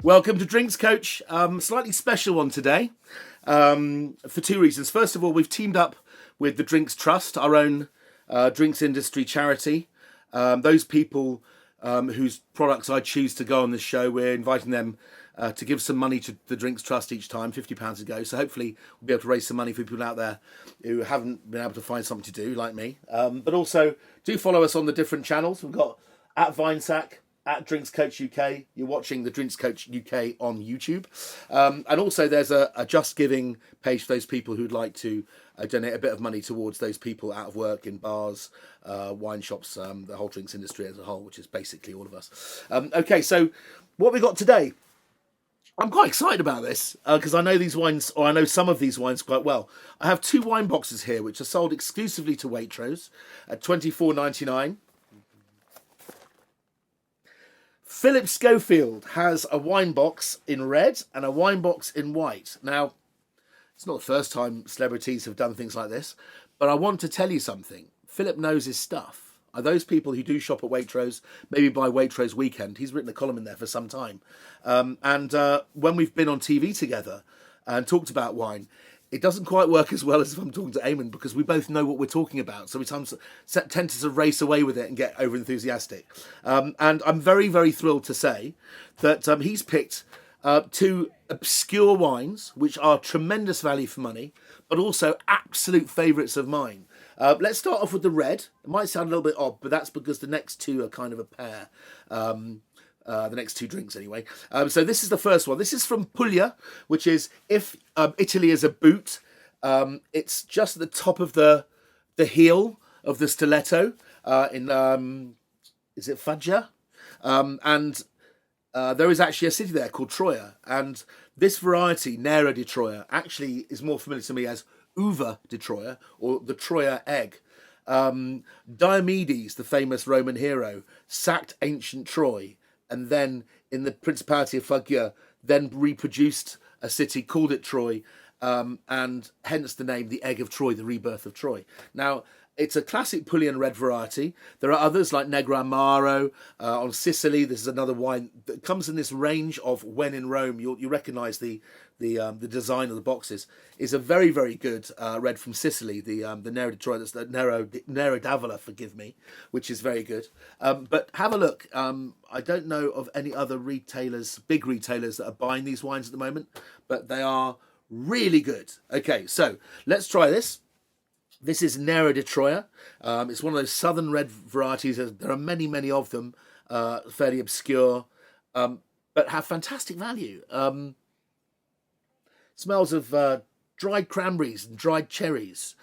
Welcome to Drinks Coach. Slightly special one today for two reasons. First of all, we've teamed up with the Drinks Trust, our own drinks industry charity. Those people whose products I choose to go on this show, we're inviting them to give some money to the Drinks Trust each time, £50 a go. So hopefully we'll be able to raise some money for people out there who haven't been able to find something to do, like me. But also, do follow us on the different channels. We've got at Vinesack, at Drinks Coach UK. You're watching the Drinks Coach UK on YouTube. And also there's a Just Giving page for those people who'd like to donate a bit of money towards those people out of work in bars, wine shops, the whole drinks industry as a whole, which is basically all of us. Okay, so what we got today, I'm quite excited about this because I know these wines, or I know some of these wines quite well. I have two wine boxes here which are sold exclusively to Waitrose at $24.99. Phillip Schofield has a wine box in red and a wine box in white. Now, it's not the first time celebrities have done things like this, but I want to tell you something. Phillip knows his stuff. Are those people who do shop at Waitrose, maybe by Waitrose weekend? He's written a column in there for some time. And when we've been on TV together and talked about wine, it doesn't quite work as well as if I'm talking to Eamon because we both know what we're talking about. So we tend to sort of race away with it and get over enthusiastic. And I'm very, very thrilled to say that he's picked two obscure wines, which are tremendous value for money, but also absolute favourites of mine. Let's start off with the red. It might sound a little bit odd, but that's because the next two are kind of a pair. The next two drinks anyway. So this is the first one. This is from Pulia, which is if Italy is a boot, it's just at the top of the heel of the stiletto is it Foggia? And there is actually a city there called Troia. And this variety, Nero di Troia, actually is more familiar to me as Uva di Troia, or the Troia egg. Diomedes, the famous Roman hero, sacked ancient Troy, and then in the Principality of Foggia, then reproduced a city, called it Troy, and hence the name, the Egg of Troy, the rebirth of Troy. Now, it's a classic Pulian red variety. There are others like Negro Amaro on Sicily. This is another wine that comes in this range of when in Rome. You recognise the design of the boxes. Is a very, very good red from Sicily. The Nero di Troia, that's the Nero d'Avola, forgive me, which is very good. But have a look. I don't know of any other retailers, big retailers, that are buying these wines at the moment, but they are really good. Okay, so let's try this. This is Nero di Troia. It's one of those southern red varieties. There are many, many of them, fairly obscure, but have fantastic value. Smells of dried cranberries and dried cherries,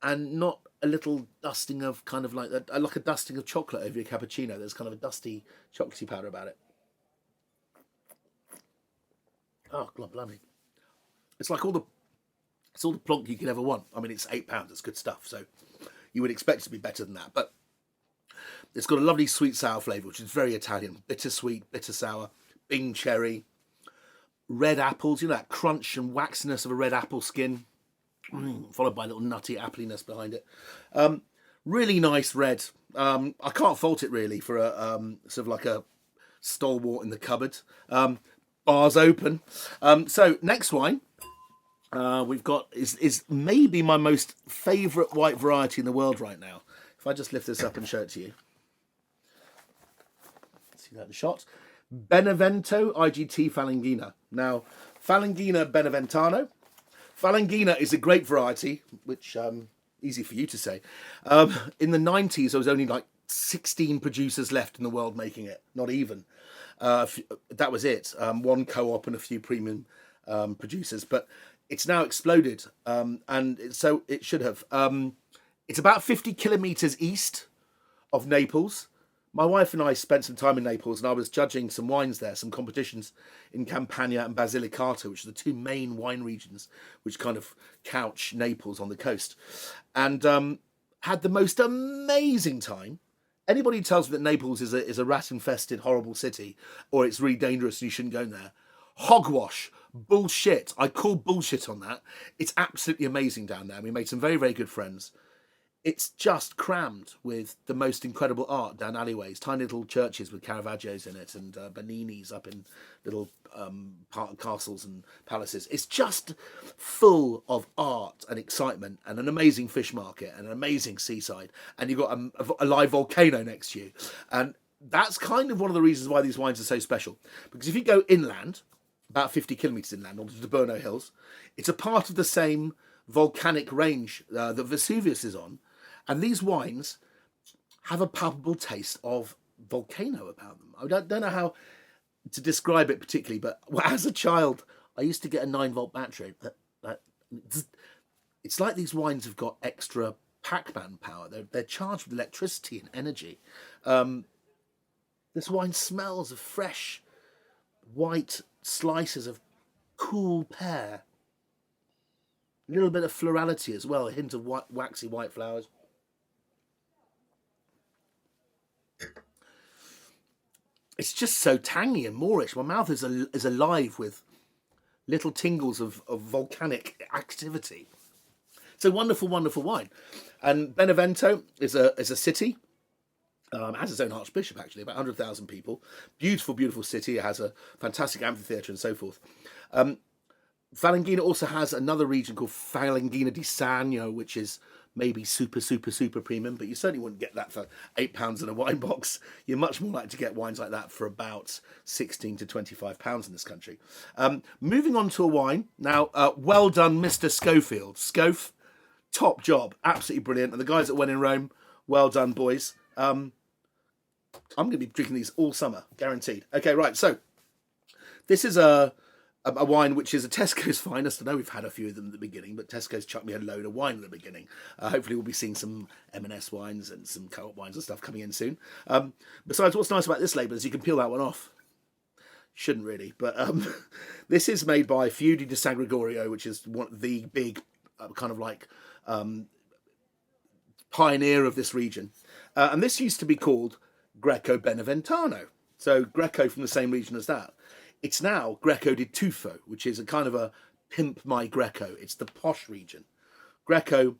and not a little dusting of kind of like a dusting of chocolate over your cappuccino. There's kind of a dusty chocolatey powder about it. Oh, God, blimey. It's like all the plonk you could ever want. I mean, it's £8. It's good stuff. So you would expect it to be better than that. But it's got a lovely sweet sour flavour, which is very Italian. Bittersweet, bitter sour, Bing cherry, red apples. You know, that crunch and waxiness of a red apple skin, followed by a little nutty appliness behind it. Really nice red. I can't fault it really for a sort of like a stalwart in the cupboard. Bars open. So next wine. We've got is maybe my most favourite white variety in the world right now. If I just lift this up and show it to you. See that in the shot. Benevento IGT Falanghina. Now, Falanghina Beneventano. Falanghina is a great variety, which easy for you to say. In the 90s, there was only like 16 producers left in the world making it. Not even. That was it. One co-op and a few premium producers, but it's now exploded, and so it should have. It's about 50 kilometres east of Naples. My wife and I spent some time in Naples, and I was judging some wines there, some competitions in Campania and Basilicata, which are the two main wine regions which kind of couch Naples on the coast, and had the most amazing time. Anybody who tells me that Naples is a rat-infested, horrible city, or it's really dangerous and you shouldn't go there, hogwash. Bullshit. I call bullshit on that. It's absolutely amazing down there. We made some very, very good friends. It's just crammed with the most incredible art down alleyways, tiny little churches with Caravaggios in it, and Bernini's up in little castles and palaces. It's just full of art and excitement, and an amazing fish market and an amazing seaside, and you've got a live volcano next to you. And that's kind of one of the reasons why these wines are so special. Because if you go inland, about 50 kilometres inland, onto the Burno Hills, it's a part of the same volcanic range that Vesuvius is on. And these wines have a palpable taste of volcano about them. I don't know how to describe it particularly, but as a child, I used to get a 9-volt battery. It's like these wines have got extra Pac-Man power. They're charged with electricity and energy. This wine smells of fresh, white slices of cool pear. A little bit of florality as well, a hint of waxy white flowers. It's just so tangy and moorish. My mouth is alive with little tingles of volcanic activity. It's a wonderful, wonderful wine. And Benevento is a city. Has its own archbishop, actually, about 100,000 people. Beautiful, beautiful city. It has a fantastic amphitheatre and so forth. Falanghina also has another region called Falanghina di Sagno, which is maybe super, super, super premium, but you certainly wouldn't get that for £8 in a wine box. You're much more likely to get wines like that for about £16 to £25 in this country. Moving on to a wine. Now, well done, Mr. Schofield. Scof, top job. Absolutely brilliant. And the guys that went in Rome, well done, boys. I'm going to be drinking these all summer, guaranteed. Okay, right, so this is a wine which is a Tesco's finest. I know we've had a few of them at the beginning, but Tesco's chucked me a load of wine at the beginning. Hopefully we'll be seeing some M&S wines and some co-op wines and stuff coming in soon. Besides, what's nice about this label is you can peel that one off. Shouldn't really, but this is made by Fiudi di San Gregorio, which is one of the big kind of like pioneer of this region. And this used to be called Greco Beneventano. So Greco from the same region as that. It's now Greco di Tufo, which is a kind of a pimp my Greco. It's the posh region. Greco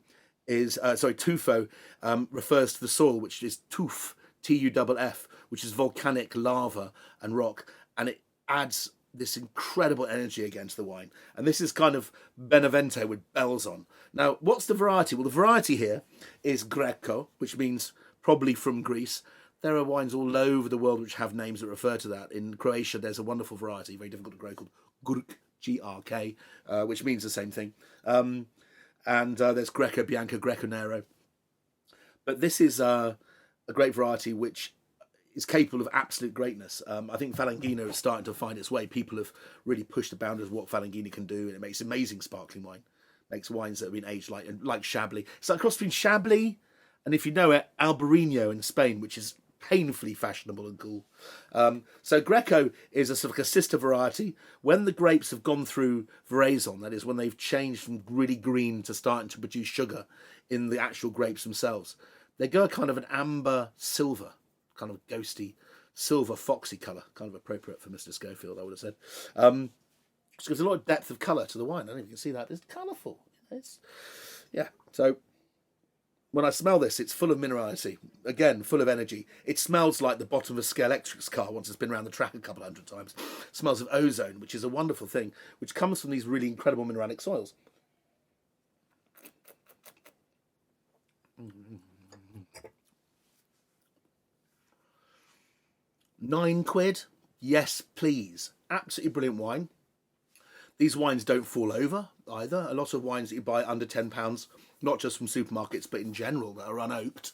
is, Tufo refers to the soil, which is tuf, Tuff, which is volcanic lava and rock. And it adds this incredible energy against the wine. And this is kind of Benevento with bells on. Now, what's the variety? Well, the variety here is Greco, which means probably from Greece. There are wines all over the world which have names that refer to that. In Croatia, there's a wonderful variety, very difficult to grow, called Grk, G-R-K, which means the same thing. And there's Greco Bianco, Greco Nero. But this is a great variety which is capable of absolute greatness. I think Falanghina is starting to find its way. People have really pushed the boundaries of what Falanghina can do, and it makes amazing sparkling wine. Makes wines that have been aged like Chablis. It's like a cross between Chablis and, if you know it, Albarino in Spain, which is painfully fashionable and cool. So Greco is a sort of a sister variety. When the grapes have gone through veraison, that is when they've changed from really green to starting to produce sugar in the actual grapes themselves, they go a kind of an amber silver, kind of ghosty silver foxy colour, kind of appropriate for Mr. Schofield, I would have said. Which gives a lot of depth of colour to the wine. I don't know if you can see that. It's colourful. So when I smell this, it's full of minerality. Again, full of energy. It smells like the bottom of a Scalextric car once it's been around the track a couple 100 times. It smells of ozone, which is a wonderful thing, which comes from these really incredible mineralic soils. £9? Yes, please. Absolutely brilliant wine. These wines don't fall over either. A lot of wines that you buy under £10, not just from supermarkets, but in general, that are unoaked,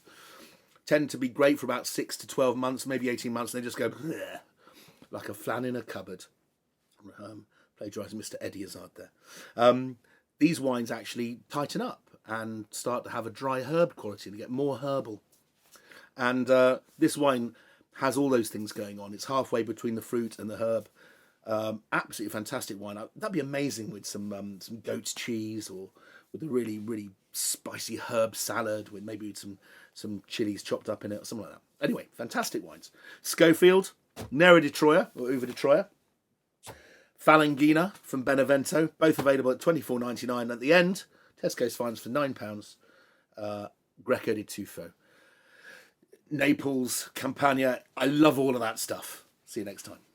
tend to be great for about 6 to 12 months, maybe 18 months, and they just go bleh, like a flan in a cupboard. Plagiarising Mr. Eddie Izzard there. These wines actually tighten up and start to have a dry herb quality and get more herbal. And this wine has all those things going on. It's halfway between the fruit and the herb. Absolutely fantastic wine. That'd be amazing with some goat's cheese, or with a really, really spicy herb salad with maybe some chilies chopped up in it or something like that. Anyway, fantastic wines. Schofield, Nero di Troia, or Uva di Troia. Falanghina from Benevento, both available at £24.99. At the end, Tesco's finds for £9. Greco di Tufo. Naples, Campania. I love all of that stuff. See you next time.